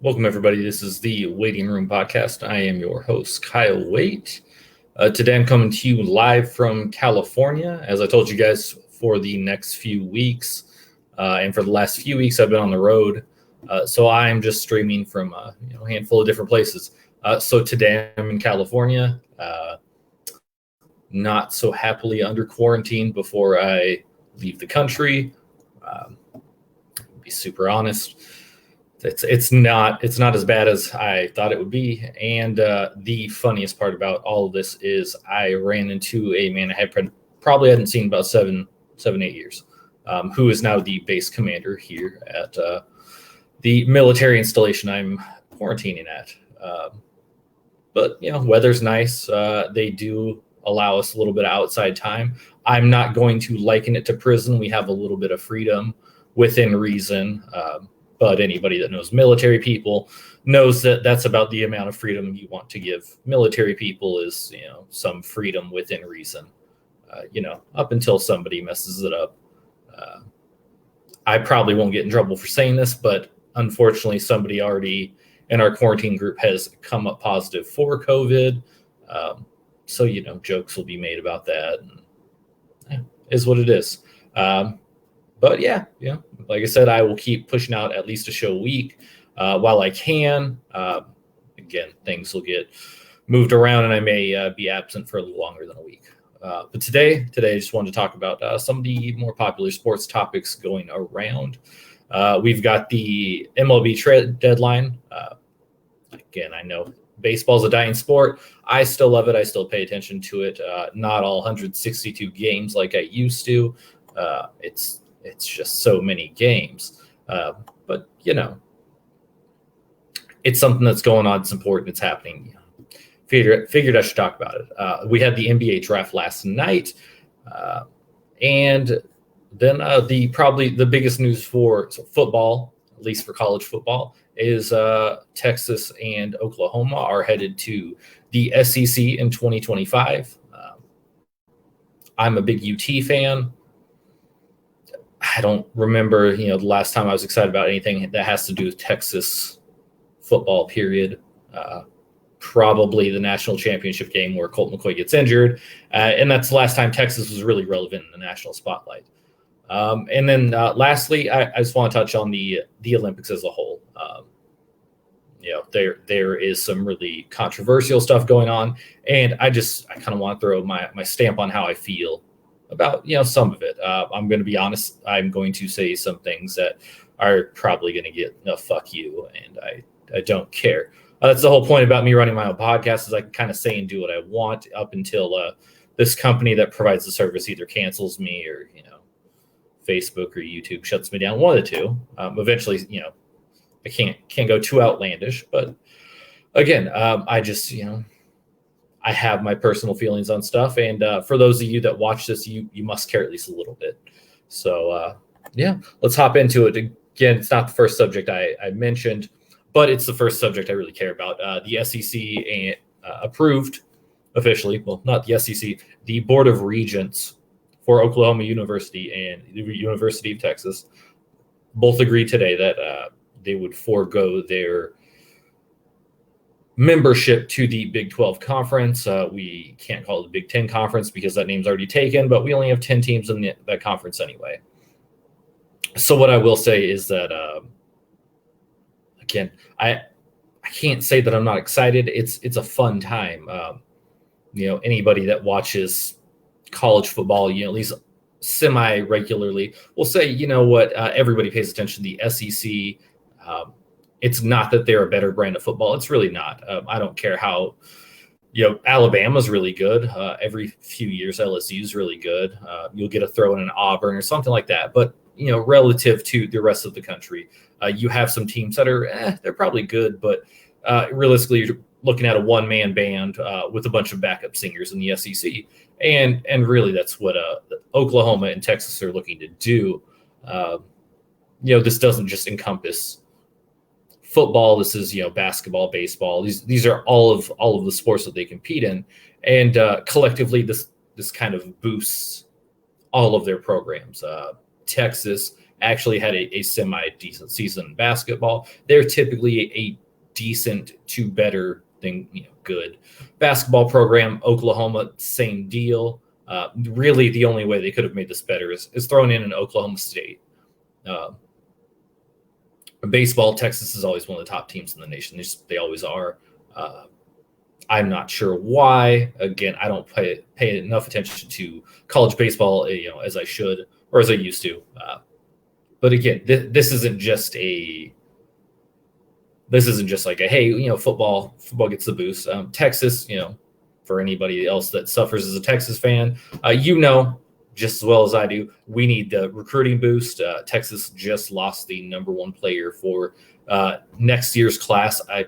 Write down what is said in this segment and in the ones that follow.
Welcome, everybody. This is the Waiting Room Podcast. I am your host, Kyle Waite. Today, I'm coming to you live from California. As I told you guys, for the next few weeks, and for the last few weeks, I've been on the road. So I'm just streaming from a handful of different places. So today, I'm in California, not so happily under quarantine before I leave the country. To be super honest. It's not as bad as I thought it would be. And the funniest part about all of this is I ran into a man I probably hadn't seen about 7, 8 years, who is now the base commander here at the military installation I'm quarantining at. But weather's nice. They do allow us a little bit of outside time. I'm not going to liken it to prison. We have a little bit of freedom within reason. But anybody that knows military people knows that that's about the amount of freedom you want to give military people is, some freedom within reason, up until somebody messes it up. I probably won't get in trouble for saying this, but unfortunately, somebody already in our quarantine group has come up positive for COVID. So, jokes will be made about that. And, is what it is. But yeah, like I said, I will keep pushing out at least a show a week while I can. Again, things will get moved around and I may be absent for a little longer than a week. But today I just wanted to talk about some of the more popular sports topics going around. We've got the MLB trade deadline. Again, I know baseball's a dying sport. I still love it. I still pay attention to it. Not all 162 games like I used to. It's just so many games. But, it's something that's going on. It's important. It's happening. Figured I should talk about it. We had the NBA draft last night. And then probably the biggest news for football, at least for college football, is Texas and Oklahoma are headed to the SEC in 2025. I'm a big UT fan. I don't remember, the last time I was excited about anything that has to do with Texas football, period. Probably the national championship game where Colt McCoy gets injured. And that's the last time Texas was really relevant in the national spotlight. And then lastly, I just want to touch on the Olympics as a whole. There is some really controversial stuff going on. And I kind of want to throw my stamp on how I feel about some of it. I'm going to be honest. I'm going to say some things that are probably going to get a fuck you, and I don't care. That's the whole point about me running my own podcast, is I can kind of say and do what I want up until this company that provides the service either cancels me or Facebook or YouTube shuts me down. One of the two. Eventually, I can't go too outlandish, but again, I just I have my personal feelings on stuff. And for those of you that watch this, you must care at least a little bit. So, let's hop into it. Again, it's not the first subject I mentioned, but it's the first subject I really care about. The SEC approved officially, well, not the SEC, the Board of Regents for Oklahoma University and the University of Texas both agreed today that they would forego their membership to the Big 12 conference. We can't call it the Big 10 conference because that name's already taken, but we only have 10 teams in that conference anyway. So what I will say is that, again, I can't say that I'm not excited. It's a fun time. Anybody that watches college football, at least semi-regularly, will say, everybody pays attention to the SEC. It's not that they're a better brand of football. It's really not. I don't care how, Alabama's really good. Every few years, LSU is really good. You'll get a throw in an Auburn or something like that. But, relative to the rest of the country, you have some teams that are, they're probably good. But realistically, you're looking at a one-man band with a bunch of backup singers in the SEC. And really, that's what Oklahoma and Texas are looking to do. This doesn't just encompass football. This is basketball, baseball. These are all of the sports that they compete in, and collectively this kind of boosts all of their programs. Texas actually had a semi-decent season in basketball. They're typically a decent to better than good basketball program. Oklahoma, same deal. Really, the only way they could have made this better is throwing in an Oklahoma State. Baseball, Texas is always one of the top teams in the nation. They always are. I'm not sure why. Again, I don't pay enough attention to college baseball, as I should or as I used to. But again, this isn't just like a hey, football gets the boost. Texas, for anybody else that suffers as a Texas fan, just as well as I do, we need the recruiting boost. Texas just lost the number one player for next year's class. I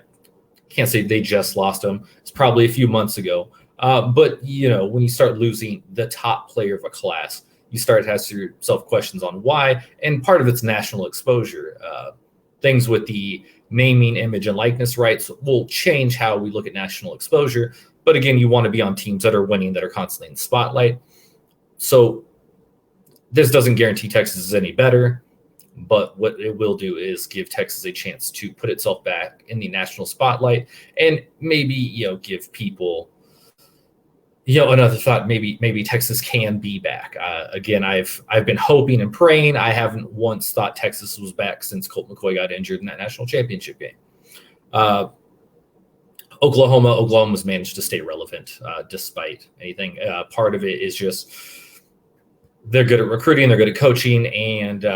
can't say they just lost him. It's probably a few months ago. But, when you start losing the top player of a class, you start to ask yourself questions on why. And part of it's national exposure. Things with the naming, image, and likeness rights will change how we look at national exposure. But again, you want to be on teams that are winning, that are constantly in the spotlight. So this doesn't guarantee Texas is any better, but what it will do is give Texas a chance to put itself back in the national spotlight and maybe, give people, another thought. Maybe Texas can be back. Again, I've been hoping and praying. I haven't once thought Texas was back since Colt McCoy got injured in that national championship game. Oklahoma's managed to stay relevant despite anything. Part of it is just they're good at recruiting, they're good at coaching, and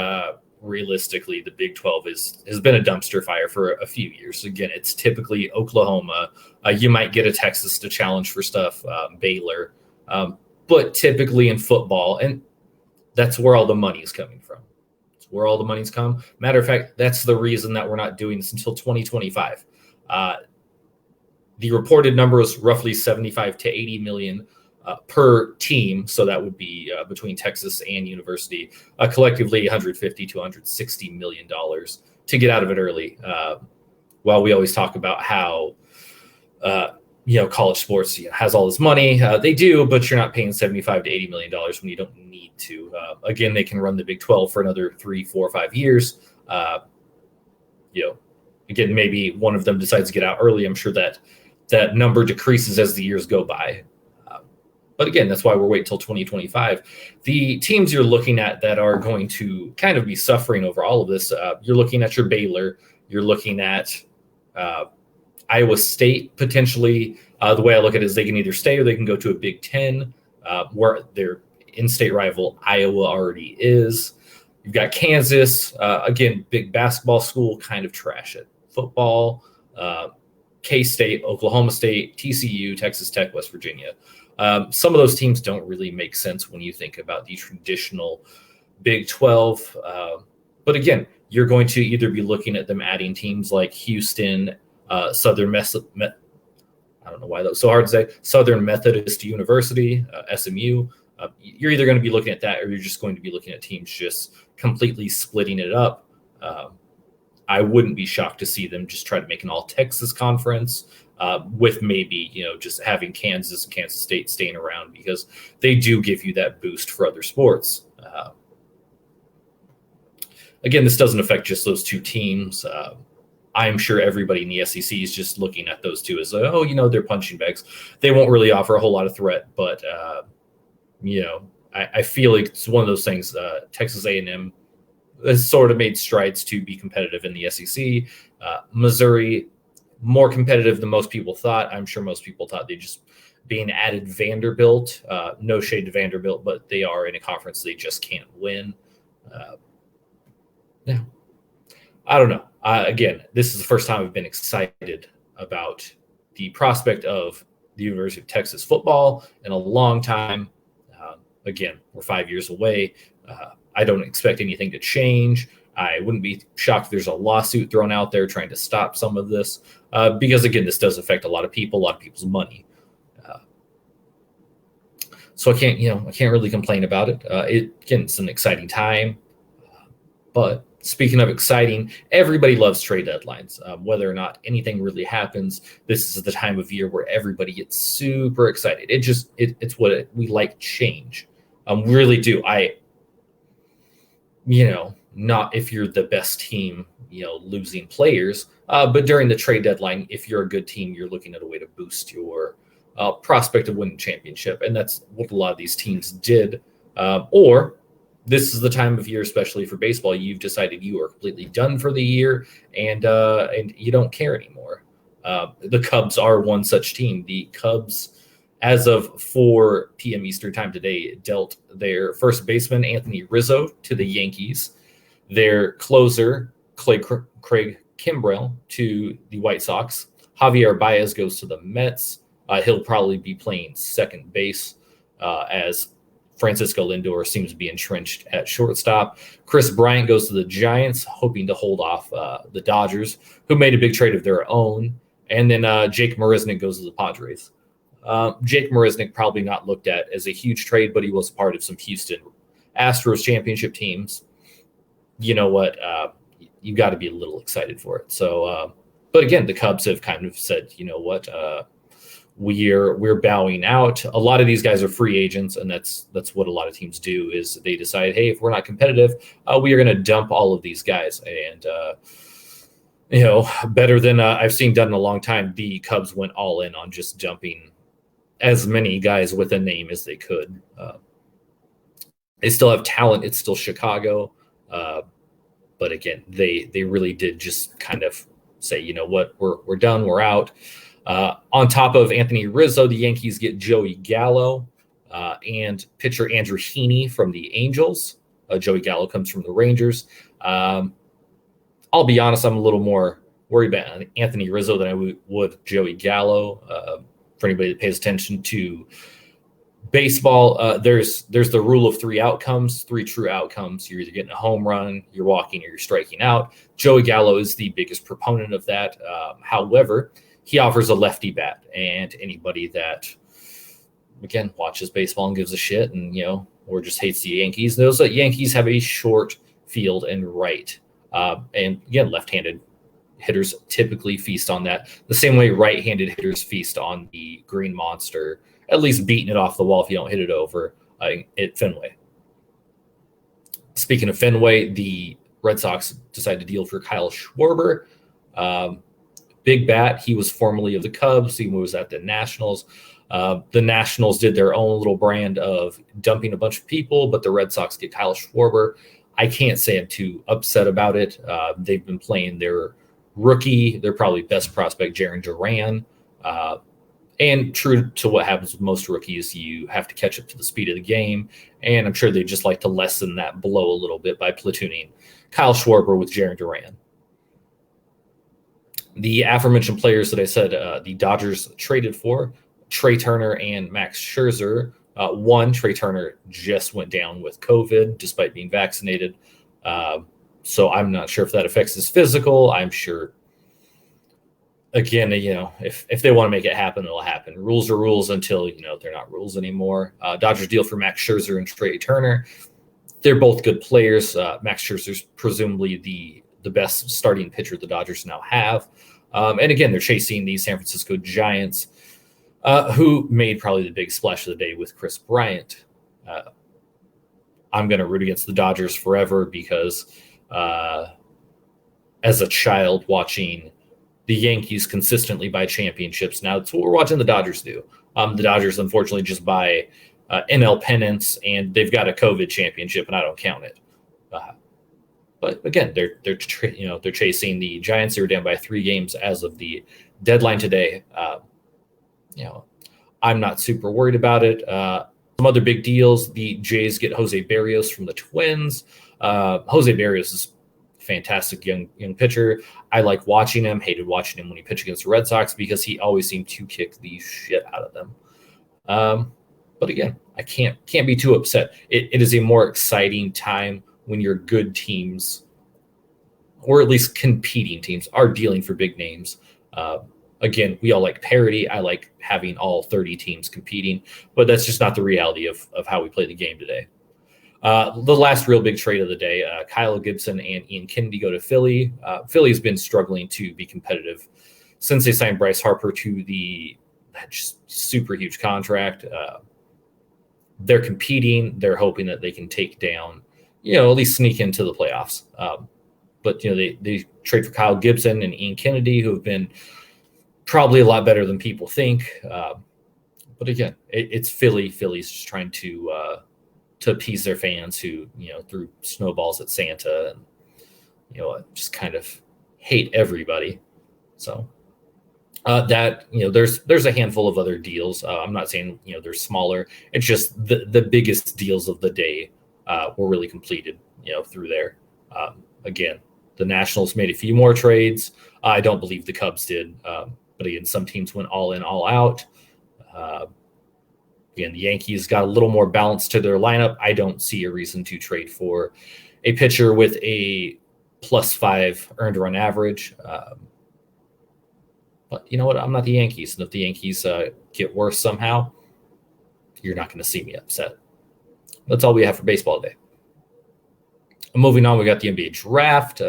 realistically, the Big 12 has been a dumpster fire for a few years. Again, it's typically Oklahoma. You might get a Texas to challenge for stuff, Baylor, but typically in football, and that's where all the money is coming from. It's where all the money's come. Matter of fact, that's the reason that we're not doing this until 2025. The reported number is roughly 75 to 80 million per team. So that would be between Texas and university, collectively 150 to 160 million dollars to get out of it early. While we always talk about how, college sports has all this money, they do, but you're not paying 75 to 80 million dollars when you don't need to. Again, they can run the Big 12 for another 3, 4, 5 years. Again, maybe one of them decides to get out early. I'm sure that number decreases as the years go by. But again, that's why we're waiting until 2025. The teams you're looking at that are going to kind of be suffering over all of this, you're looking at your Baylor, you're looking at Iowa State potentially. The way I look at it is they can either stay or they can go to a Big Ten, where their in-state rival Iowa already is. You've got Kansas, again, big basketball school, kind of trash at football. K-State, Oklahoma State, TCU, Texas Tech, West Virginia. Some of those teams don't really make sense when you think about the traditional Big 12. But again, you're going to either be looking at them adding teams like Houston, I don't know why that was so hard to say, Southern Methodist University, SMU. You're either going to be looking at that or you're just going to be looking at teams just completely splitting it up. I wouldn't be shocked to see them just try to make an all-Texas conference with maybe, just having Kansas and Kansas State staying around because they do give you that boost for other sports. Again, this doesn't affect just those two teams. I'm sure everybody in the SEC is just looking at those two as, they're punching bags. They won't really offer a whole lot of threat, but, I feel like it's one of those things. Texas A&M has sort of made strides to be competitive in the SEC. Missouri, more competitive than most people thought. I'm sure most people thought they'd just be an added Vanderbilt. No shade to Vanderbilt, but they are in a conference they just can't win. I don't know. Again, this is the first time I've been excited about the prospect of the University of Texas football in a long time. Again, we're 5 years away. I don't expect anything to change. I wouldn't be shocked if there's a lawsuit thrown out there trying to stop some of this because, again, this does affect a lot of people, a lot of people's money. So I can't really complain about it. It's an exciting time. But speaking of exciting, everybody loves trade deadlines. Whether or not anything really happens, this is the time of year where everybody gets super excited. It's what we like change. Really do. not if you're the best team, losing players, but during the trade deadline, if you're a good team, you're looking at a way to boost your prospect of winning championship. And that's what a lot of these teams did. Or this is the time of year, especially for baseball, you've decided you are completely done for the year and you don't care anymore. The Cubs are one such team. The Cubs, as of 4 p.m. Eastern time today, dealt their first baseman, Anthony Rizzo, to the Yankees, their closer, Craig Kimbrell, to the White Sox. Javier Baez goes to the Mets. He'll probably be playing second base as Francisco Lindor seems to be entrenched at shortstop. Chris Bryant goes to the Giants, hoping to hold off the Dodgers, who made a big trade of their own. And then Jake Marisnick goes to the Padres. Jake Marisnick probably not looked at as a huge trade, but he was part of some Houston Astros championship teams. You know what? You got to be a little excited for it. So, but again, the Cubs have kind of said, you know what? We're bowing out. A lot of these guys are free agents, and that's what a lot of teams do is they decide, hey, if we're not competitive, we are going to dump all of these guys. And better than I've seen done in a long time, the Cubs went all in on just dumping as many guys with a name as they could. They still have talent. It's still Chicago. But again, they really did just kind of say, you know what, we're done, we're out. On top of Anthony Rizzo, the Yankees get Joey Gallo and pitcher Andrew Heaney from the Angels. Joey Gallo comes from the Rangers. I'll be honest, I'm a little more worried about Anthony Rizzo than I would Joey Gallo. For anybody that pays attention to baseball, there's the rule of 3 outcomes, 3 true outcomes. You're either getting a home run, you're walking, or you're striking out. Joey Gallo is the biggest proponent of that. However, he offers a lefty bat, and anybody that, again, watches baseball and gives a shit and, or just hates the Yankees, knows that Yankees have a short field and right. And again, left-handed hitters typically feast on that the same way right-handed hitters feast on the green monster, at least beating it off the wall if you don't hit it over at Fenway. Speaking of Fenway, the Red Sox decided to deal for Kyle Schwarber. Big bat. He was formerly of the Cubs. He was at the Nationals. The Nationals did their own little brand of dumping a bunch of people, but the Red Sox get Kyle Schwarber. I can't say I'm too upset about it. They've been playing their rookie, their probably best prospect, Jarren Duran. And true to what happens with most rookies, you have to catch up to the speed of the game. And I'm sure they just like to lessen that blow a little bit by platooning Kyle Schwarber with Jarren Duran. The aforementioned players that I said the Dodgers traded for, Trey Turner and Max Scherzer. Trey Turner just went down with COVID despite being vaccinated. So I'm not sure if that affects his physical. I'm sure, again, if they want to make it happen, it'll happen. Rules are rules until, they're not rules anymore. Dodgers deal for Max Scherzer and Trey Turner. They're both good players. Max Scherzer's presumably the best starting pitcher the Dodgers now have. And again, they're chasing the San Francisco Giants, who made probably the big splash of the day with Chris Bryant. I'm going to root against the Dodgers forever because as a child watching the Yankees consistently buy championships, now that's what we're watching the Dodgers do. The Dodgers, unfortunately, just buy NL pennants, and they've got a COVID championship, and I don't count it. But again, they're chasing the Giants. They were down by 3 games as of the deadline today. I'm not super worried about it. Some other big deals: the Jays get Jose Barrios from the Twins. Jose Barrios is a fantastic young pitcher. I like watching him. Hated watching him when he pitched against the Red Sox because he always seemed to kick the shit out of them. But again, I can't be too upset. It is a more exciting time when your good teams, or at least competing teams, are dealing for big names. Again, we all like parity. I like having all 30 teams competing, but that's just not the reality of how we play the game today. The last real big trade of the day, Kyle Gibson and Ian Kennedy go to Philly. Philly's been struggling to be competitive since they signed Bryce Harper to the just super huge contract. They're competing. They're hoping that they can take down, at least sneak into the playoffs. But they trade for Kyle Gibson and Ian Kennedy, who have been probably a lot better than people think. But again, it's Philly. Philly's just trying to appease their fans who threw snowballs at Santa and just kind of hate everybody. So there's a handful of other deals. I'm not saying they're smaller. It's just the biggest deals of the day were really completed through there. Again, the Nationals made a few more trades. I don't believe the Cubs did. But again, some teams went all in, all out. Again, the Yankees got a little more balance to their lineup. I don't see a reason to trade for a pitcher with a +5 earned run average. But you know what? I'm not the Yankees. And if the Yankees get worse somehow, you're not going to see me upset. That's all we have for baseball today. Moving on, we got the NBA draft.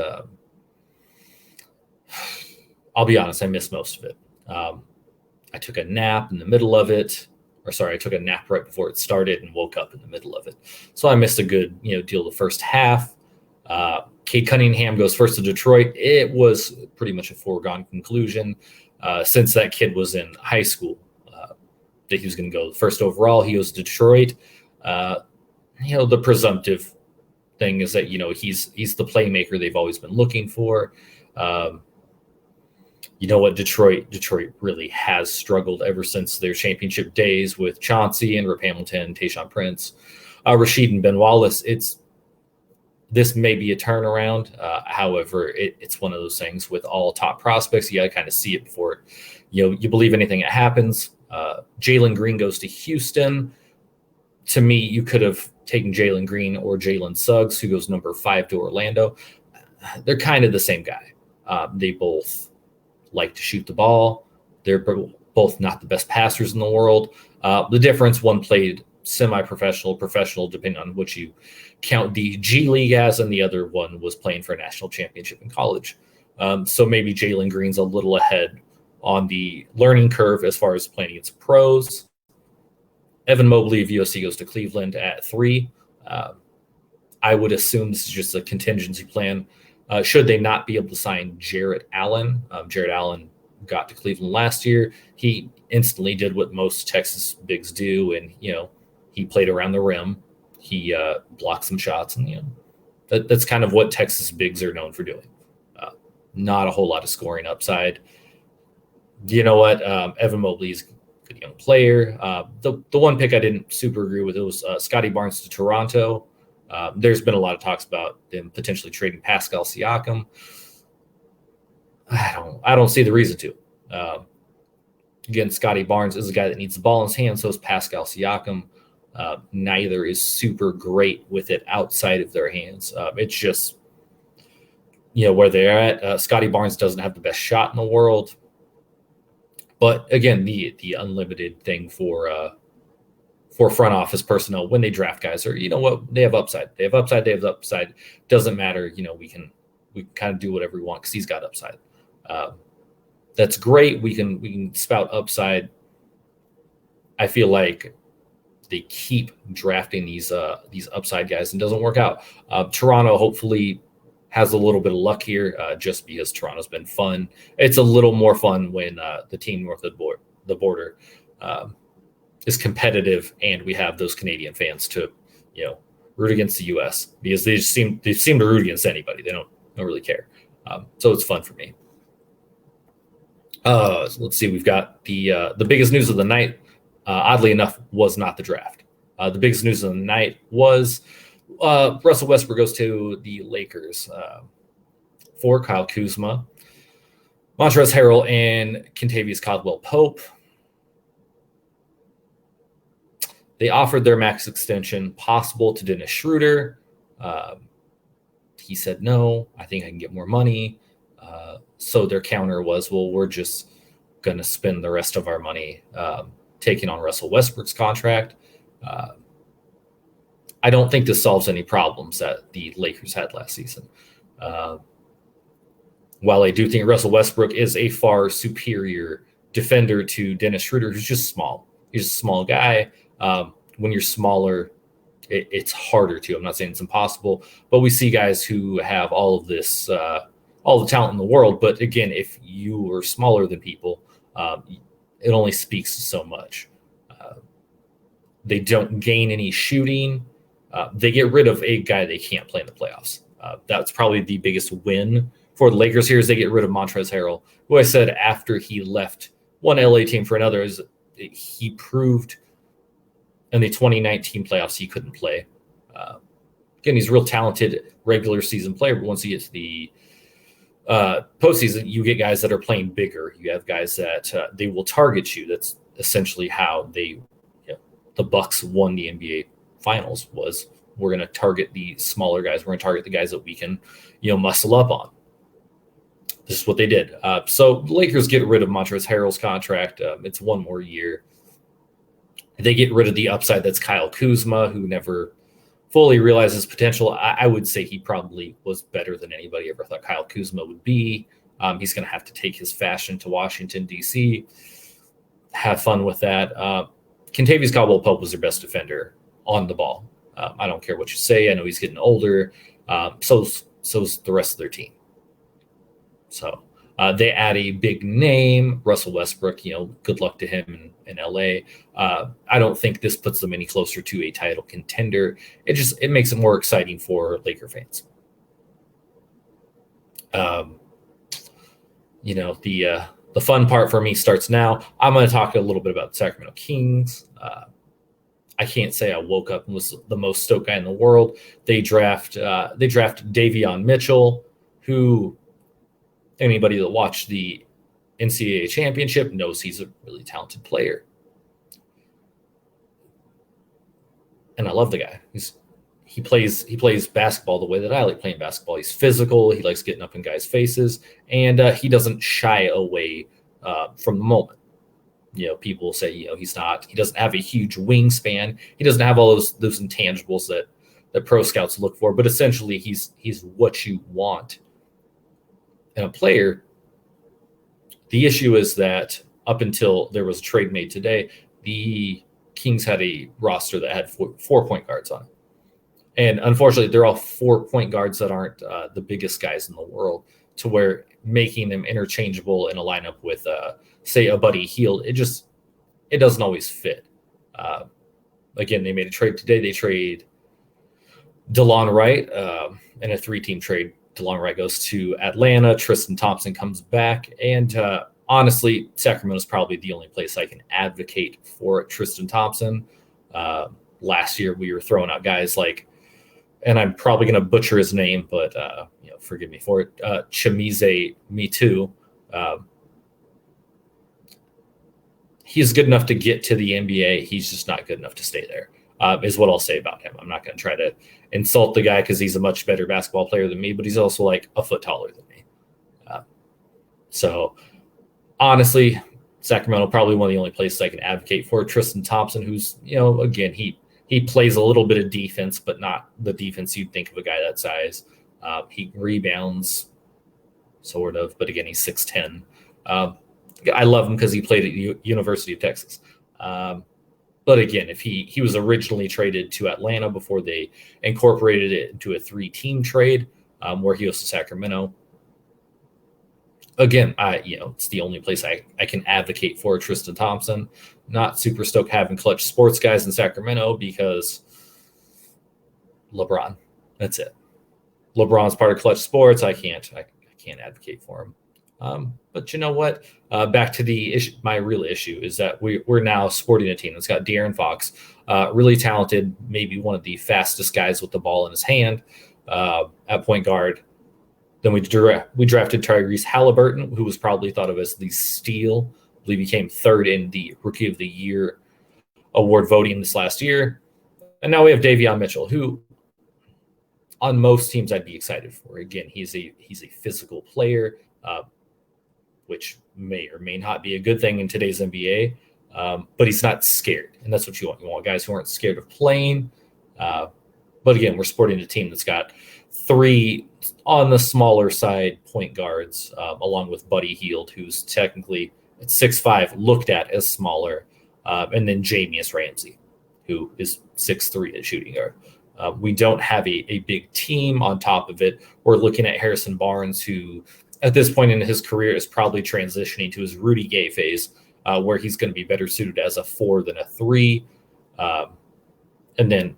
I'll be honest, I missed most of it. I took a nap in the middle of it. I took a nap right before it started and woke up in the middle of it. So I missed a good deal the first half. Cade Cunningham goes first to Detroit. It was pretty much a foregone conclusion since that kid was in high school that he was going to go first overall. He goes to Detroit. The presumptive thing is that he's the playmaker they've always been looking for. Detroit really has struggled ever since their championship days with Chauncey and Rip Hamilton, Tayshaun Prince, Rasheed and Ben Wallace. This may be a turnaround. However, it's one of those things with all top prospects. You got to kind of see it before you believe anything that happens. Jalen Green goes to Houston. To me, you could have taken Jalen Green or Jalen Suggs, who goes number 5 to Orlando. They're kind of the same guy. They both like to shoot the ball. They're both not the best passers in the world. The difference, one played semi-professional, professional, depending on what you count the G League as, and the other one was playing for a national championship in college. So maybe Jalen Green's a little ahead on the learning curve as far as playing against pros. Evan Mobley of USC goes to Cleveland at 3. I would assume this is just a contingency plan. Should they not be able to sign Jarrett Allen? Jarrett Allen got to Cleveland last year. He instantly did what most Texas bigs do, and he played around the rim. He blocked some shots, and that's kind of what Texas bigs are known for doing. Not a whole lot of scoring upside. You know what? Evan Mobley's a good young player. The one pick I didn't super agree with, it was Scotty Barnes to Toronto. There's been a lot of talks about them potentially trading Pascal Siakam. I don't see the reason to. Again, Scotty Barnes is a guy that needs the ball in his hand. So is Pascal Siakam. Neither is super great with it outside of their hands. It's just where they're at. Scotty Barnes doesn't have the best shot in the world. But again, the unlimited thing for front office personnel when they draft guys are, they have upside. They have upside. Doesn't matter. We can kind of do whatever we want because he's got upside. That's great. We can spout upside. I feel like they keep drafting these upside guys and it doesn't work out. Toronto hopefully has a little bit of luck here, just because Toronto's been fun. It's a little more fun when the team north of the border is competitive, and we have those Canadian fans to, root against the U.S. because they seem to root against anybody. They don't really care. So it's fun for me. So let's see. We've got the biggest news of the night. Oddly enough, was not the draft. The biggest news of the night was Russell Westbrook goes to the Lakers for Kyle Kuzma, Montrezl Harrell, and Kentavious Caldwell-Pope. They offered their max extension possible to Dennis Schroeder. He said, no, I think I can get more money. So their counter was, well, we're just going to spend the rest of our money taking on Russell Westbrook's contract. I don't think this solves any problems that the Lakers had last season. While I do think Russell Westbrook is a far superior defender to Dennis Schroeder, who's just small. He's a small guy. When you're smaller, it's harder to. I'm not saying it's impossible, but we see guys who have all of this, all the talent in the world. But again, if you are smaller than people, it only speaks so much. They don't gain any shooting. They get rid of a guy they can't play in the playoffs. That's probably the biggest win for the Lakers here is they get rid of Montrezl Harrell, who I said after he left one LA team for another, is he proved in the 2019 playoffs he couldn't play. Again, he's a real talented regular season player, but once you get to the postseason, you get guys that are playing bigger. You have guys that they will target you. That's essentially how the Bucks won the NBA Finals. Was we're going to target the smaller guys. We're going to target the guys that we can, muscle up on. This is what they did. So the Lakers get rid of Montrezl Harrell's contract. It's one more year. They get rid of the upside that's Kyle Kuzma, who never fully realized his potential. I would say he probably was better than anybody ever thought Kyle Kuzma would be. He's going to have to take his fashion to Washington, D.C., have fun with that. Kentavious Caldwell-Pope was their best defender on the ball. I don't care what you say. I know he's getting older. So's the rest of their team. So they add a big name, Russell Westbrook. Good luck to him in LA. I don't think this puts them any closer to a title contender. It makes it more exciting for Laker fans. The fun part for me starts now. I'm going to talk a little bit about the Sacramento Kings. I can't say I woke up and was the most stoked guy in the world. They draft Daveon Mitchell, who anybody that watched the NCAA championship knows he's a really talented player. And I love the guy. He plays basketball the way that I like playing basketball. He's physical. He likes getting up in guys' faces, and he doesn't shy away from the moment. People say he doesn't have a huge wingspan. He doesn't have all those intangibles that pro scouts look for. But essentially, he's what you want in a player. The issue is that up until there was a trade made today, the Kings had a roster that had four point guards on it. And unfortunately, they're all 4-point guards that aren't the biggest guys in the world, to where making them interchangeable in a lineup with, say, a Buddy Hield, it doesn't always fit. Again, they made a trade today. They trade DeLon Wright in a 3-team trade. DeLon Wright goes to Atlanta. Tristan Thompson comes back. And honestly, Sacramento is probably the only place I can advocate for Tristan Thompson. Last year, we were throwing out guys like, and I'm probably going to butcher his name, but forgive me for it. Chimize Mitu. He's good enough to get to the NBA. He's just not good enough to stay there, is what I'll say about him. I'm not going to try to insult the guy because he's a much better basketball player than me, but he's also like a foot taller than me. So honestly, Sacramento, probably one of the only places I can advocate for. Tristan Thompson, who's, again, he plays a little bit of defense, but not the defense you'd think of a guy that size. He rebounds, sort of, but again, he's 6'10". I love him because he played at University of Texas. But again, if he was originally traded to Atlanta before they incorporated it into a 3-team trade, where he goes to Sacramento. Again, it's the only place I can advocate for Tristan Thompson. Not super stoked having clutch sports guys in Sacramento because LeBron. That's it. LeBron's part of clutch sports. I can't advocate for him. But you know what? Back to the issue. My real issue is that we're now sporting a team that's got De'Aaron Fox, really talented, maybe one of the fastest guys with the ball in his hand at point guard. Then we drafted Tyrese Halliburton, who was probably thought of as the steal. I believe he came third in the Rookie of the Year award voting this last year. And now we have Daveon Mitchell, who on most teams I'd be excited for. Again, he's a physical player, which may or may not be a good thing in today's NBA, but he's not scared. And that's what you want. You want guys who aren't scared of playing. But again, we're sporting a team that's got 3 on the smaller side point guards, along with Buddy Hield, who's technically at 6'5", looked at as smaller, and then Jamius Ramsey, who is 6'3" at shooting guard. We don't have a big team on top of it. We're looking at Harrison Barnes, who at this point in his career is probably transitioning to his Rudy Gay phase, where he's going to be better suited as a 4 than a 3. And then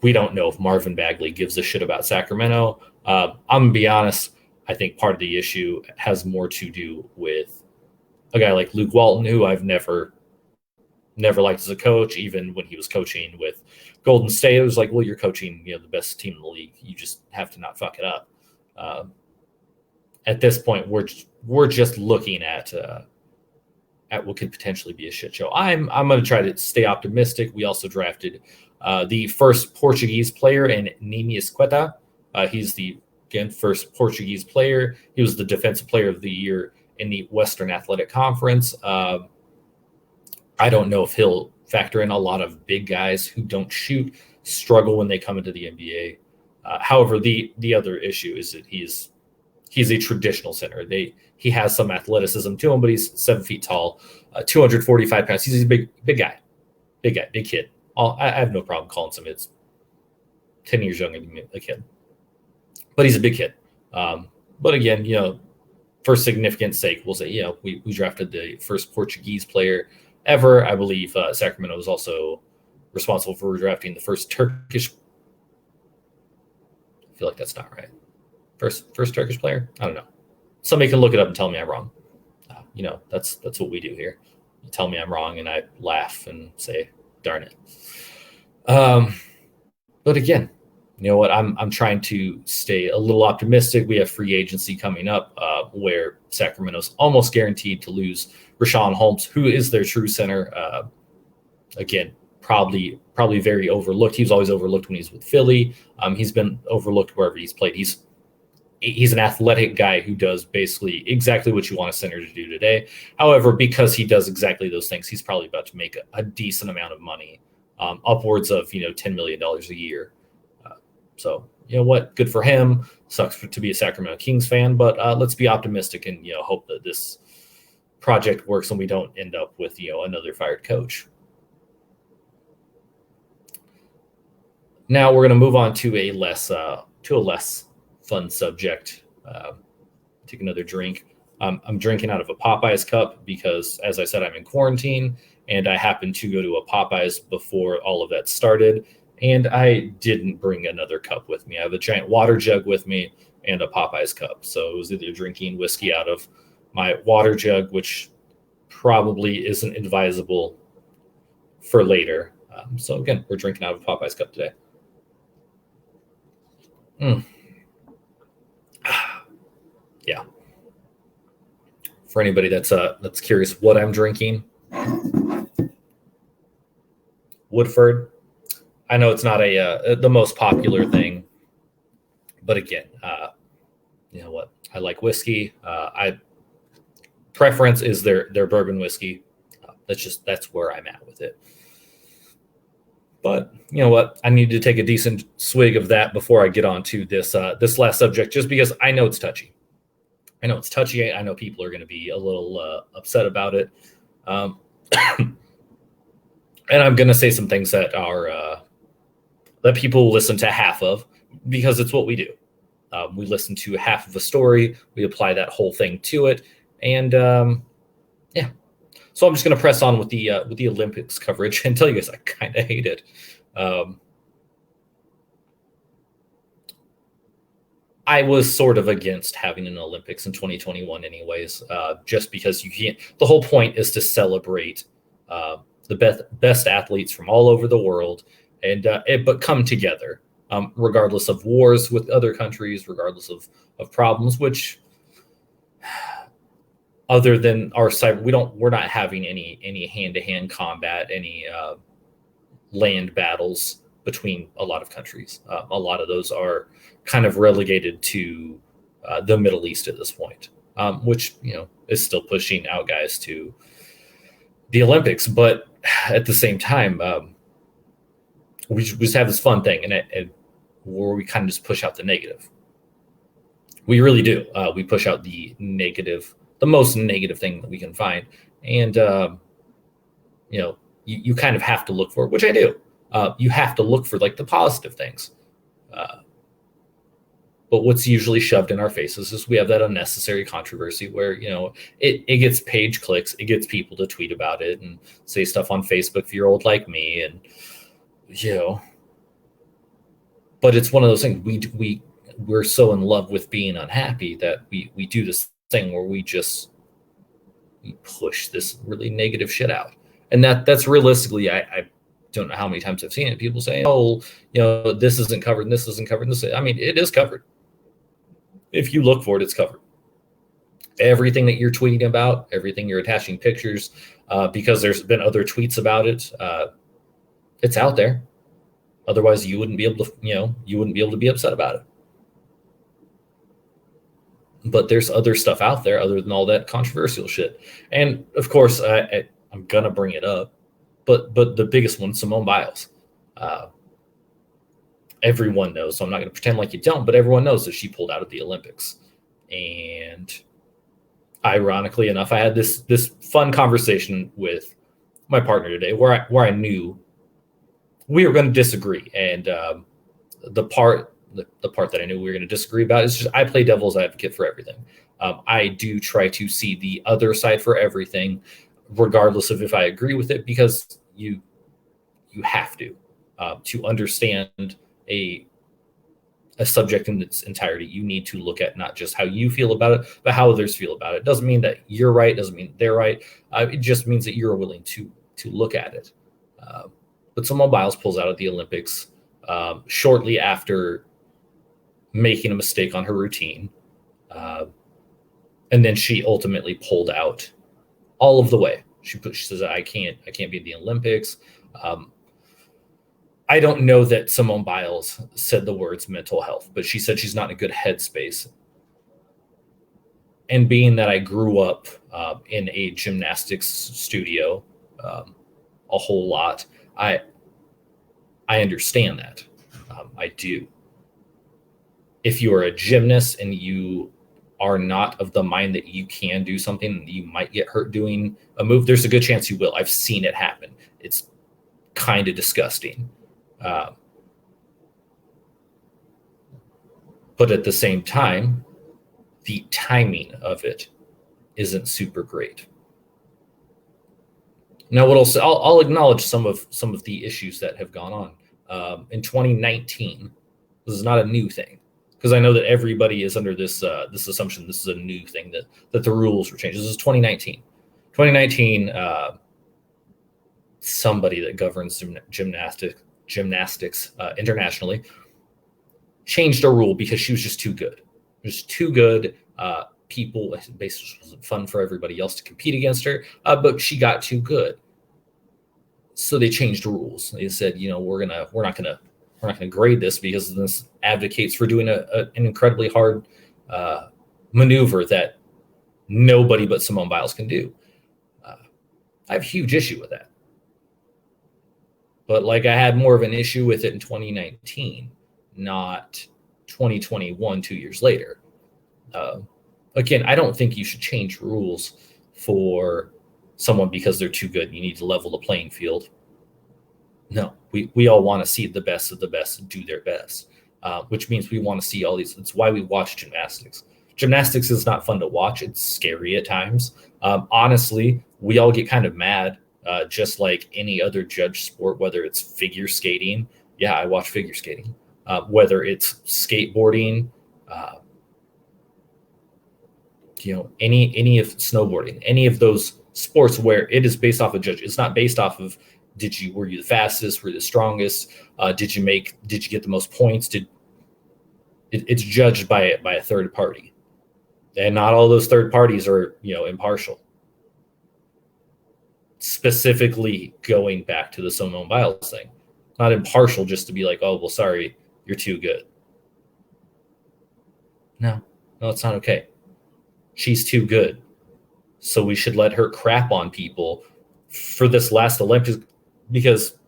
we don't know if Marvin Bagley gives a shit about Sacramento. I'm going to be honest. I think part of the issue has more to do with a guy like Luke Walton, who I've never liked as a coach. Even when he was coaching with Golden State, it was like, well, you're coaching, the best team in the league. You just have to not fuck it up. At this point, we're just looking at what could potentially be a shit show. I'm going to try to stay optimistic. We also drafted the first Portuguese player in Nemias Queta. He's the first Portuguese player. He was the defensive player of the year in the Western Athletic Conference. I don't know if he'll factor in a lot of big guys who don't shoot, struggle when they come into the NBA. However, the other issue is that he's a traditional center. He has some athleticism to him, but he's 7 feet tall, 245 pounds. He's a big guy, big kid. I have no problem calling some kids 10 years younger than me, a kid, but he's a big kid. But again, for significance sake, we'll say, we drafted the first Portuguese player ever. I believe Sacramento was also responsible for drafting the first Turkish. I feel like that's not right. First Turkish player? I don't know. Somebody can look it up and tell me I'm wrong. That's what we do here. You tell me I'm wrong, and I laugh and say, "Darn it." But again, you know what? I'm trying to stay a little optimistic. We have free agency coming up, where Sacramento's almost guaranteed to lose Rashawn Holmes, who is their true center. Again, probably very overlooked. He was always overlooked when he's with Philly. He's been overlooked wherever he's played. He's an athletic guy who does basically exactly what you want a center to do today. However, because he does exactly those things, he's probably about to make a decent amount of money, upwards of $10 million a year. So you know what? Good for him. Sucks to be a Sacramento Kings fan, but let's be optimistic and hope that this project works and we don't end up with another fired coach. Now we're going to move on to a less fun subject. Take another drink. I'm drinking out of a Popeyes cup because, as I said, I'm in quarantine, and I happened to go to a Popeyes before all of that started, and I didn't bring another cup with me. I have a giant water jug with me and a Popeyes cup, so it was either drinking whiskey out of my water jug, which probably isn't advisable for later. So again, we're drinking out of a Popeyes cup today. Yeah. For anybody that's curious what I'm drinking, Woodford. I know it's not the most popular thing, but again, you know what? I like whiskey. Preference is their bourbon whiskey. That's where I'm at with it. But you know what? I need to take a decent swig of that before I get on to this last subject, just because I know it's touchy. I know people are going to be a little upset about it. And I'm going to say some things that are that people listen to half of, because it's what we do. We listen to half of a story, we apply that whole thing to it, and yeah. So I'm just going to press on with the Olympics coverage and tell you guys I kind of hate it. I was sort of against having an Olympics in 2021 anyways, just because you can't. The whole point is to celebrate the best athletes from all over the world, and but come together, regardless of wars with other countries, regardless of problems, which other than our side, we're not having any hand-to-hand combat, any land battles between a lot of countries. A lot of those are kind of relegated to the Middle East at this point, which is still pushing out guys to the Olympics. But at the same time, we just have this fun thing, and where we kind of just push out the negative. We really do. We push out the negative, the most negative thing that we can find, and you kind of have to look for, which I do. You have to look for like the positive things. But what's usually shoved in our faces is we have that unnecessary controversy where, it gets page clicks, it gets people to tweet about it and say stuff on Facebook if you're old like me. And, but it's one of those things we're so in love with being unhappy that we do this thing where we push this really negative shit out. And that's realistically, I don't know how many times I've seen it. People say, oh, this isn't covered and this isn't covered. I mean, it is covered. If you look for it, it's covered. Everything that you're tweeting about, everything you're attaching pictures, because there's been other tweets about it, it's out there. Otherwise, you wouldn't be able to, be upset about it. But there's other stuff out there other than all that controversial shit. And of course, I'm gonna bring it up, but the biggest one, Simone Biles. Everyone knows, so I'm not going to pretend like you don't, but everyone knows that she pulled out of the Olympics. And ironically enough, I had this fun conversation with my partner today where I knew we were going to disagree. And the part that I knew we were going to disagree about is just I play devil's advocate for everything. I do try to see the other side for everything, regardless of if I agree with it, because you have to understand a subject in its entirety. You need to look at not just how you feel about it, but how others feel about it. Doesn't mean that you're right. Doesn't mean they're right. It just means that you're willing to look at it. But Simone Biles pulls out of the Olympics shortly after making a mistake on her routine. And then she ultimately pulled out all of the way. She says, I can't be in the Olympics. I don't know that Simone Biles said the words mental health, but she said she's not in a good headspace. And being that I grew up in a gymnastics studio a whole lot, I understand that. I do. If you are a gymnast and you are not of the mind that you can do something, you might get hurt doing a move, there's a good chance you will. I've seen it happen. It's kind of disgusting. But at the same time, the timing of it isn't super great. Now, I'll acknowledge some of the issues that have gone on. In 2019, this is not a new thing, because I know that everybody is under this assumption this is a new thing, that the rules were changed. This is 2019. 2019, somebody that governs gymnastics internationally changed a rule because she was just too good. Just too good. People, basically, wasn't fun for everybody else to compete against her, but she got too good. So they changed rules. They said, we're not gonna grade this because this advocates for doing an incredibly hard maneuver that nobody but Simone Biles can do. I have a huge issue with that. But I had more of an issue with it in 2019, not 2021, 2 years later. Again, I don't think you should change rules for someone because they're too good. You need to level the playing field. No, we all want to see the best of the best do their best, which means we want to see all these. It's why we watch gymnastics. Gymnastics is not fun to watch. It's scary at times. Honestly, we all get kind of mad, just like any other judge sport, whether it's figure skating. Yeah, I watch figure skating. Whether it's skateboarding, any of snowboarding, any of those sports where it is based off of judge. It's not based off of were you the fastest, were you the strongest, did you get the most points? It's judged by a third party, and not all those third parties are impartial. Specifically, going back to the Simone Biles thing, not impartial just to be like, oh well, sorry, you're too good. No, it's not okay. She's too good. So we should let her crap on people for this last Olympics, because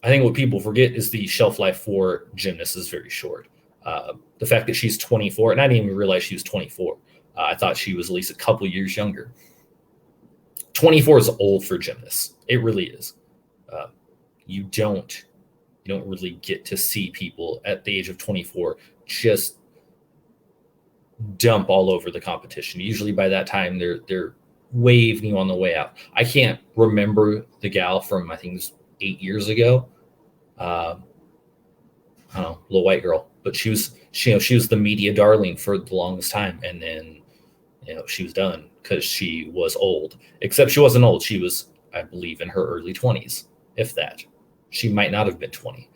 I think what people forget is the shelf life for gymnasts is very short. The fact that she's 24, and I didn't even realize she was 24. I thought she was at least a couple years younger. 24 is old for gymnasts. It really is. You don't really get to see people at the age of 24 just dump all over the competition. Usually by that time they're waving you on the way out. I can't remember the gal from, I think it was 8 years ago. I don't know, little white girl, but she was the media darling for the longest time, and then she was done because she was old. Except she wasn't old. She was, I believe, in her early 20s, if that. She might not have been 20,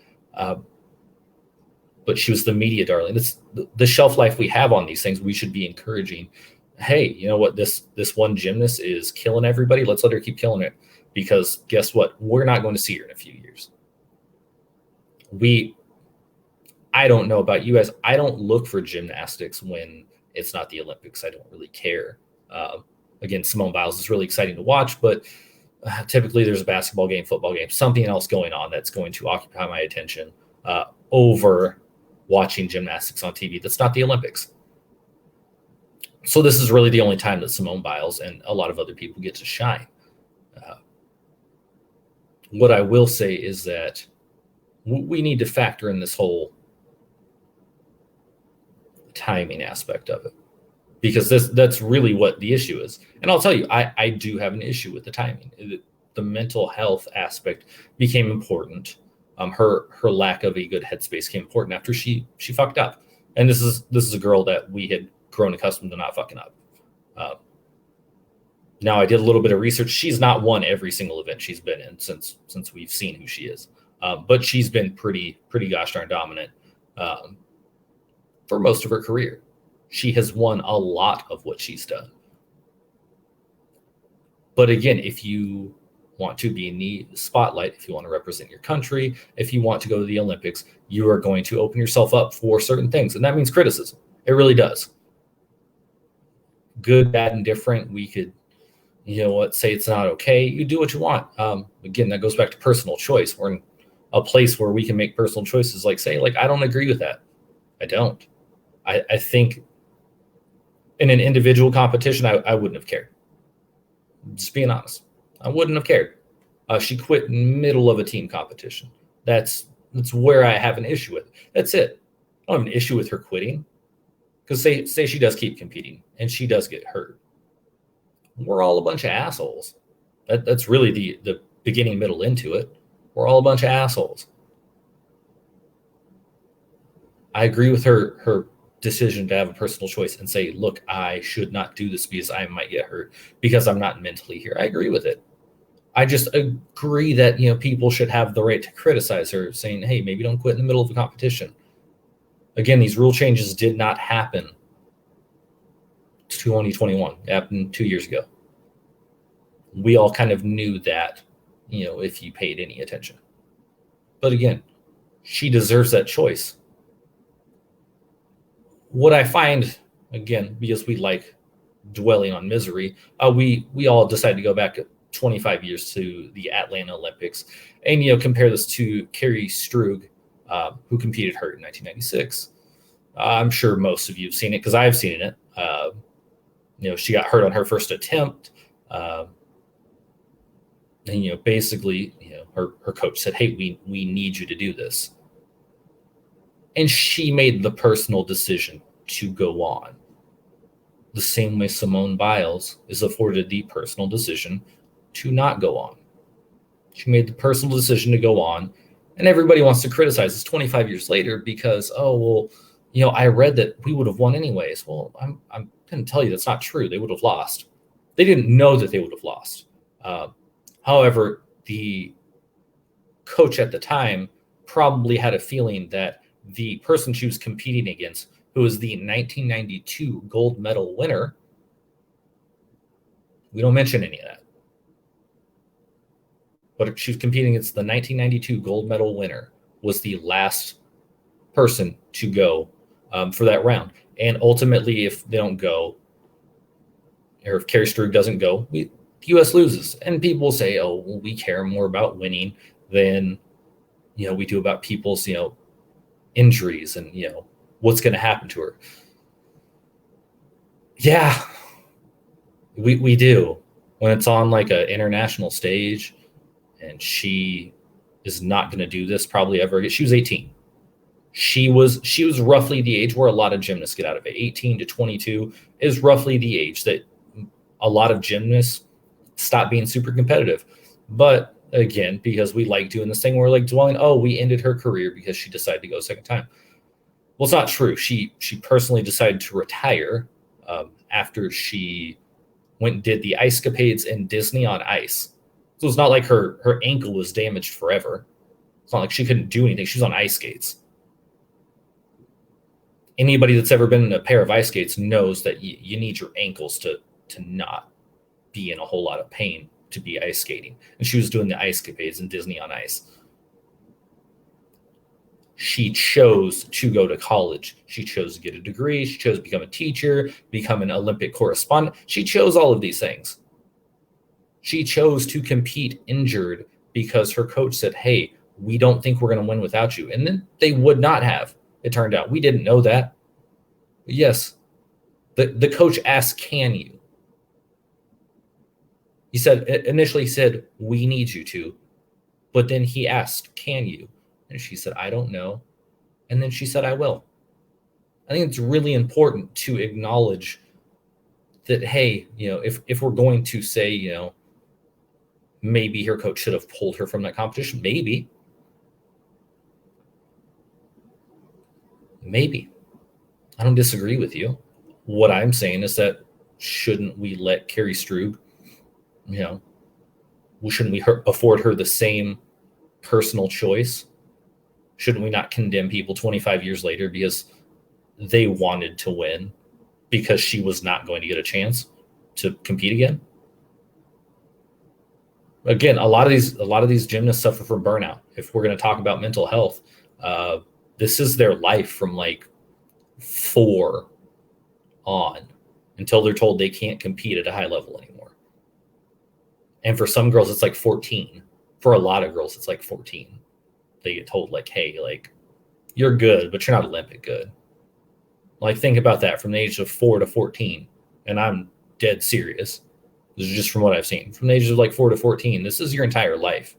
but she was the media darling. It's the shelf life we have on these things. We should be encouraging. Hey, you know what? This one gymnast is killing everybody. Let's let her keep killing it, because guess what? We're not going to see her in a few years. I don't know about you guys. I don't look for gymnastics when it's not the Olympics. I don't really care. Again, Simone Biles is really exciting to watch, but typically there's a basketball game, football game, something else going on that's going to occupy my attention over watching gymnastics on TV. That's not the Olympics. So this is really the only time that Simone Biles and a lot of other people get to shine. What I will say is that we need to factor in this whole timing aspect of it, because that's really what the issue is. And I'll tell you, I do have an issue with the timing. The mental health aspect became important. Her lack of a good headspace came important after she fucked up. And this is a girl that we had grown accustomed to not fucking up. Now I did a little bit of research. She's not won every single event she's been in since we've seen who she is. But she's been pretty gosh darn dominant for most of her career. She has won a lot of what she's done. But again, if you want to be in the spotlight, if you want to represent your country, if you want to go to the Olympics, you are going to open yourself up for certain things. And that means criticism. It really does. Good, bad, and different. We could, say it's not okay. You do what you want. Again, that goes back to personal choice. We're in a place where we can make personal choices, like say, I don't agree with that. I don't. I think in an individual competition, I wouldn't have cared. Just being honest. I wouldn't have cared. She quit in the middle of a team competition. That's where I have an issue with. That's it. I don't have an issue with her quitting. Because say she does keep competing and she does get hurt. We're all a bunch of assholes. That's really the beginning, middle, into it. We're all a bunch of assholes. I agree with her decision to have a personal choice and say, look, I should not do this because I might get hurt because I'm not mentally here. I agree with it. I just agree that, people should have the right to criticize her, saying, hey, maybe don't quit in the middle of a competition. Again, these rule changes did not happen 2021. It happened 2 years ago. We all kind of knew that, if you paid any attention. But again, she deserves that choice. What I find, again, because we like dwelling on misery, we all decided to go back 25 years to the Atlanta Olympics and, compare this to Carrie Strug, who competed hurt in 1996. I'm sure most of you have seen it because I've seen it. She got hurt on her first attempt. And, basically, her coach said, hey, we need you to do this. And she made the personal decision to go on. The same way Simone Biles is afforded the personal decision to not go on. She made the personal decision to go on. And everybody wants to criticize this 25 years later because, I read that we would have won anyways. Well, I'm going to tell you that's not true. They would have lost. They didn't know that they would have lost. However, the coach at the time probably had a feeling that the person she was competing against, who was the 1992 gold medal winner, we don't mention any of that. But she was competing against the 1992 gold medal winner, was the last person to go for that round. And ultimately, if they don't go, or if Carrie Strug doesn't go, the U.S. loses. And people say, oh, well, we care more about winning than, we do about people's, injuries and, what's going to happen to her. Yeah, we do. when it's on like an international stage, and she is not going to do this probably ever again. She was 18. She was roughly the age where a lot of gymnasts get out of it. 18 to 22 is roughly the age that a lot of gymnasts stop being super competitive. But again, because we like doing this thing, we're like dwelling, oh, we ended her career because she decided to go a second time. Well, it's not true. She personally decided to retire after she went and did the ice capades in Disney on ice. So it's not like her ankle was damaged forever. It's not like she couldn't do anything. She was on ice skates. Anybody that's ever been in a pair of ice skates knows that you need your ankles to not be in a whole lot of pain to be ice skating. And she was doing the ice capades in Disney on ice. She chose to go to college. She chose to get a degree. She chose to become a teacher, become an Olympic correspondent. She chose all of these things. She chose to compete injured because her coach said, hey, we don't think we're going to win without you. And then they would not have. It turned out we didn't know that. But yes, the coach asked, can you? He said, initially he said, we need you to. But then he asked, can you? And she said, I don't know. And then she said, I will. I think it's really important to acknowledge that, hey, if we're going to say, maybe her coach should have pulled her from that competition, maybe. I don't disagree with you. What I'm saying is that shouldn't we let Carrie Strug, shouldn't we afford her the same personal choice? Shouldn't we not condemn people 25 years later because they wanted to win because she was not going to get a chance to compete again? Again, a lot of these gymnasts suffer from burnout. If we're going to talk about mental health, this is their life from like 4 on until they're told they can't compete at a high level anymore. And for some girls, it's like 14. For a lot of girls, it's like 14. They get told like, hey, like, you're good, but you're not Olympic good. Like, think about that from the age of 4 to 14. And I'm dead serious. This is just from what I've seen. From the ages of like 4 to 14, this is your entire life.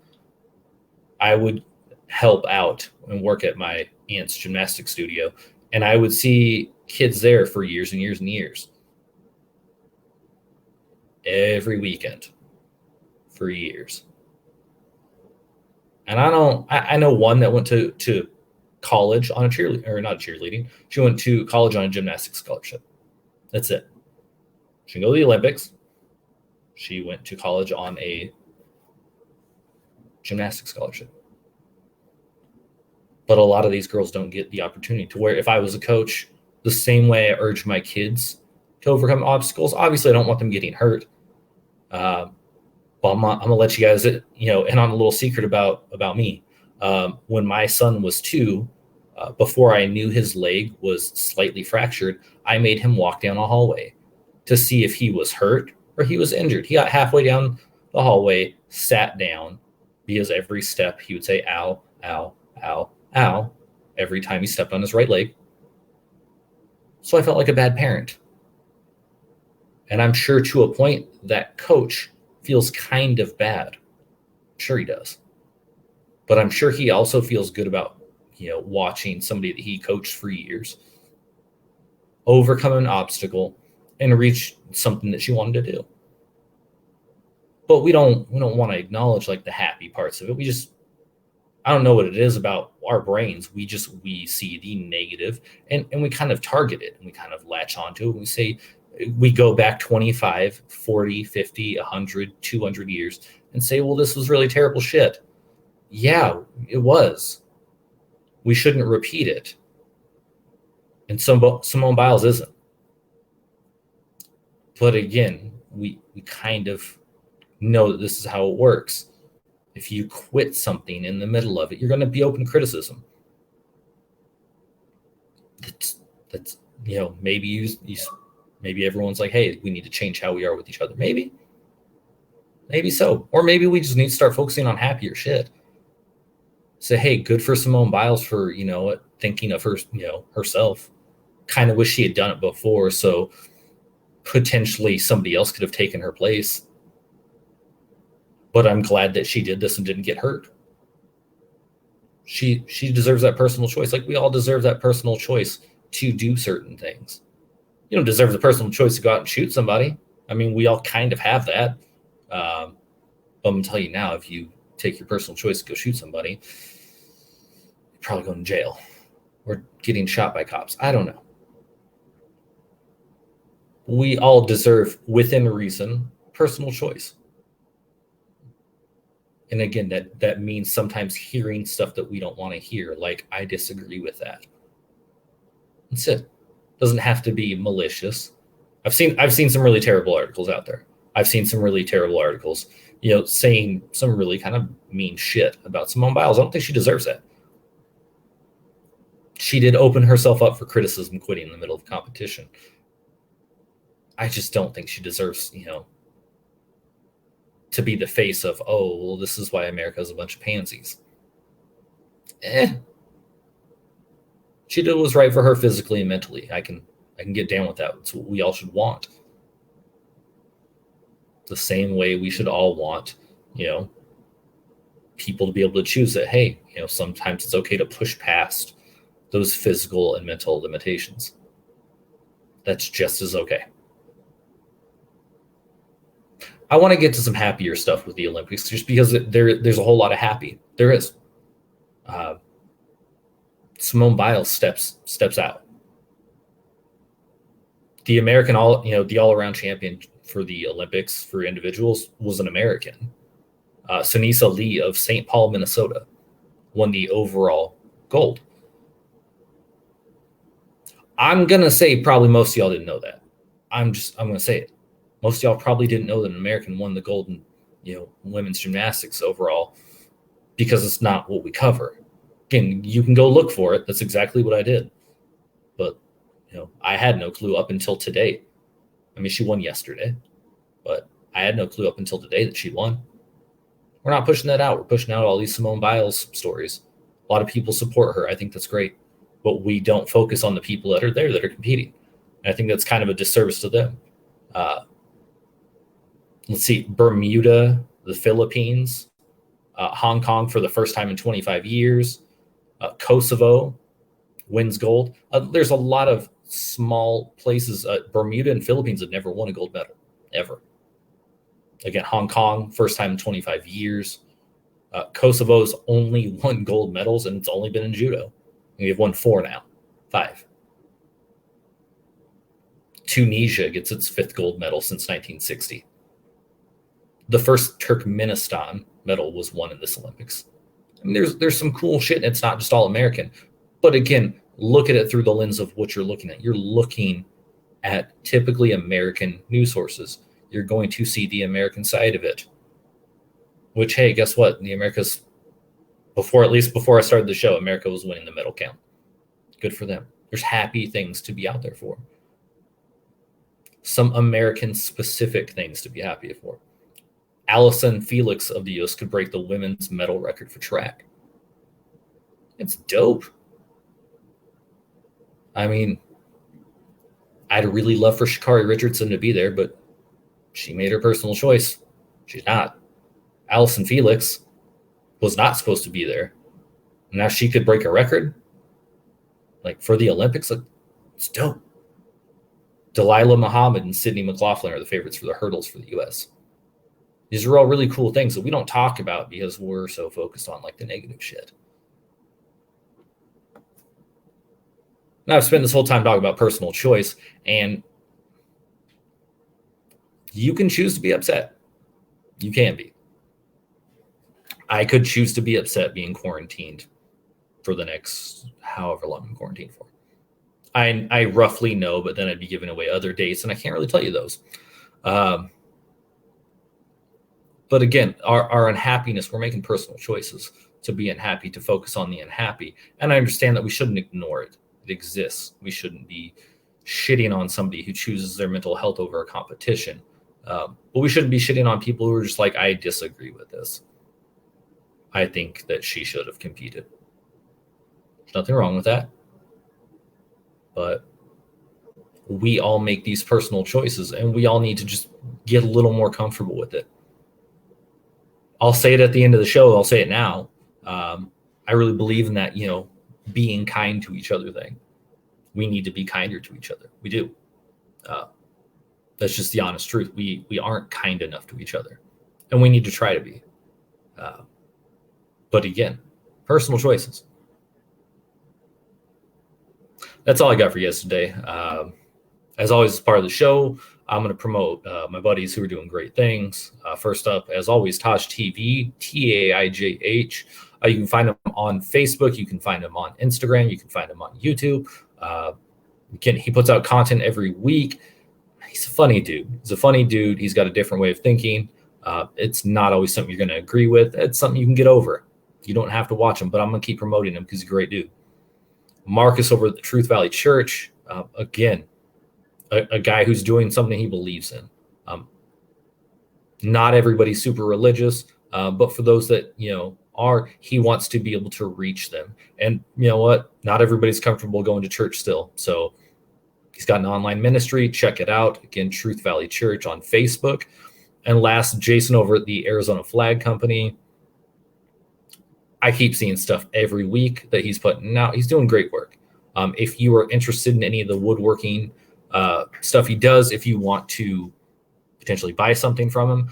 I would help out and work at my aunt's gymnastics studio, and I would see kids there for years and years and years. Every weekend for years. And I know one that went to college on a cheerleading, or not cheerleading. She went to college on a gymnastics scholarship. That's it. She didn't go to the Olympics. She went to college on a gymnastics scholarship. But a lot of these girls don't get the opportunity to where, if I was a coach, the same way I urge my kids to overcome obstacles, obviously I don't want them getting hurt. But I'm going to let you guys, in on a little secret about me. When my son was 2, before I knew his leg was slightly fractured, I made him walk down a hallway to see if he was hurt or he was injured. He got halfway down the hallway, sat down, because every step he would say, ow, ow, ow, ow, every time he stepped on his right leg. So I felt like a bad parent. And I'm sure to a point that coach feels kind of bad. I'm sure he does. But I'm sure he also feels good about, watching somebody that he coached for years overcome an obstacle and reach something that she wanted to do. But we don't want to acknowledge like the happy parts of it. I don't know what it is about our brains. We see the negative and we kind of target it, and we kind of latch onto it. And we say, we go back 25, 40, 50, 100, 200 years and say, well, this was really terrible shit. Yeah, it was. We shouldn't repeat it. And Simone Biles isn't. But again, we kind of know that this is how it works. If you quit something in the middle of it, you're going to be open to criticism. That's maybe everyone's like, hey, we need to change how we are with each other. Maybe so. Or maybe we just need to start focusing on happier shit. Say, hey, good for Simone Biles for, thinking of her, herself. Kind of wish she had done it before, so potentially somebody else could have taken her place. but I'm glad that she did this and didn't get hurt. She deserves that personal choice. Like we all deserve that personal choice to do certain things. You don't deserve the personal choice to go out and shoot somebody. I mean, we all kind of have that. But I'm going to tell you now, if you take your personal choice to go shoot somebody, you're probably going to jail or getting shot by cops. I don't know. We all deserve, within reason, personal choice. And again, that means sometimes hearing stuff that we don't want to hear, like I disagree with that. That's it. Doesn't have to be malicious. I've seen some really terrible articles out there. I've seen some really terrible articles, saying some really kind of mean shit about Simone Biles. I don't think she deserves that. She did open herself up for criticism quitting in the middle of competition. I just don't think she deserves, to be the face of, oh, well, this is why America is a bunch of pansies. She did what was right for her physically and mentally. I can get down with that. It's what we all should want. The same way we should all want, people to be able to choose that, hey, sometimes it's okay to push past those physical and mental limitations. That's just as okay. I want to get to some happier stuff with the Olympics just because there's a whole lot of happy. There is. Simone Biles steps out. The American the all-around champion for the Olympics for individuals was an American. Sunisa Lee of St. Paul, Minnesota, won the overall gold. I'm going to say probably most of y'all didn't know that. I'm going to say it. Most of y'all probably didn't know that an American won the gold in, women's gymnastics overall because it's not what we cover. Again, you can go look for it. That's exactly what I did. But, I had no clue up until today. I mean, she won yesterday, but I had no clue up until today that she won. We're not pushing that out. We're pushing out all these Simone Biles stories. A lot of people support her. I think that's great. But we don't focus on the people that are there that are competing. And I think that's kind of a disservice to them. Let's see, Bermuda, the Philippines, Hong Kong for the first time in 25 years, Kosovo wins gold. There's a lot of small places. Bermuda and Philippines have never won a gold medal, ever. Again, Hong Kong, first time in 25 years. Kosovo's only won gold medals, and it's only been in judo. And they've won 4 now, 5. Tunisia gets its 5th gold medal since 1960. The first Turkmenistan medal was won in this Olympics. I mean, there's some cool shit, and it's not just all American. But again, look at it through the lens of what you're looking at. You're looking at typically American news sources. You're going to see the American side of it. Which, hey, guess what? The Americas, before I started the show, America was winning the medal count. Good for them. There's happy things to be out there for. Some American-specific things to be happy for. Allison Felix of the U.S. could break the women's medal record for track. It's dope. I mean, I'd really love for Sha'Carri Richardson to be there, but she made her personal choice. She's not. Allison Felix was not supposed to be there. Now she could break a record. Like for the Olympics, it's dope. Delilah Muhammad and Sydney McLaughlin are the favorites for the hurdles for the U.S. These are all really cool things that we don't talk about because we're so focused on like the negative shit. Now I've spent this whole time talking about personal choice, and you can choose to be upset. You can be. I could choose to be upset being quarantined for the next however long I'm quarantined for. I roughly know, but then I'd be giving away other dates, and I can't really tell you those. But again, our unhappiness, we're making personal choices to be unhappy, to focus on the unhappy. And I understand that we shouldn't ignore it. It exists. We shouldn't be shitting on somebody who chooses their mental health over a competition. But we shouldn't be shitting on people who are just like, I disagree with this. I think that she should have competed. There's nothing wrong with that. But we all make these personal choices, and we all need to just get a little more comfortable with it. I'll say it at the end of the show. I'll say it now. I really believe in that, being kind to each other thing. We need to be kinder to each other. We do. That's just the honest truth. We aren't kind enough to each other, and we need to try to be. But again, personal choices. That's all I got for you guys today. As always, as part of the show, I'm going to promote my buddies who are doing great things. First up, as always, Taj TV, Taijh. You can find him on Facebook. You can find him on Instagram. You can find him on YouTube. He puts out content every week. He's a funny dude. He's got a different way of thinking. It's not always something you're going to agree with. It's something you can get over. You don't have to watch him, but I'm going to keep promoting him because he's a great dude. Marcus over at the Truth Valley Church. Again, a guy who's doing something he believes in. Not everybody's super religious, but for those that, are, he wants to be able to reach them. And you know what? Not everybody's comfortable going to church still. So he's got an online ministry. Check it out. Again, Truth Valley Church on Facebook. And last, Jason over at the Arizona Flag Company. I keep seeing stuff every week that he's putting out. He's doing great work. If you are interested in any of the woodworking stuff he does, if you want to potentially buy something from him,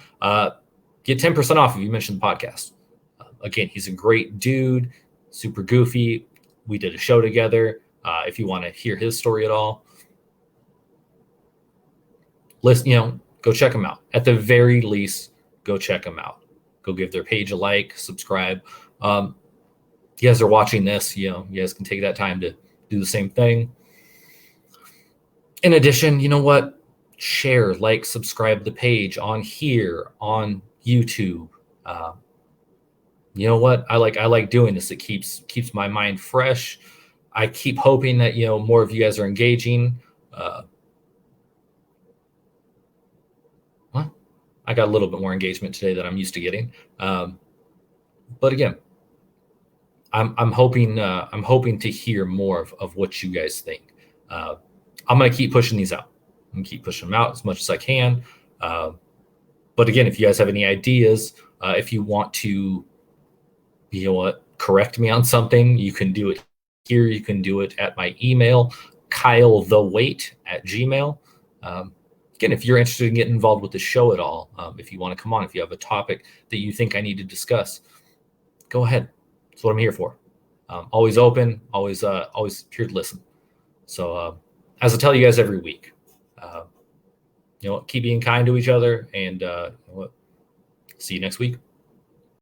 get 10% off if you mention the podcast. Again, he's a great dude, super goofy. We did a show together. If you want to hear his story at all, listen, go check him out. At the very least, go check him out. Go give their page a like, subscribe. You guys are watching this, you guys can take that time to do the same thing. In addition, you know what? Share, like, subscribe the page on here, on YouTube. You know what? I like doing this. It keeps my mind fresh. I keep hoping that, more of you guys are engaging. Well, I got a little bit more engagement today than I'm used to getting. But again, I'm hoping to hear more of what you guys think. I'm going to keep pushing these out. I'm going to keep pushing them out as much as I can. But again, if you guys have any ideas, if you want to, correct me on something, you can do it here. You can do it at my email, KyleTheWait@gmail. Again, if you're interested in getting involved with the show at all, if you want to come on, if you have a topic that you think I need to discuss, go ahead. That's what I'm here for. Always open, always here to listen. So as I tell you guys every week, keep being kind to each other, and see you next week.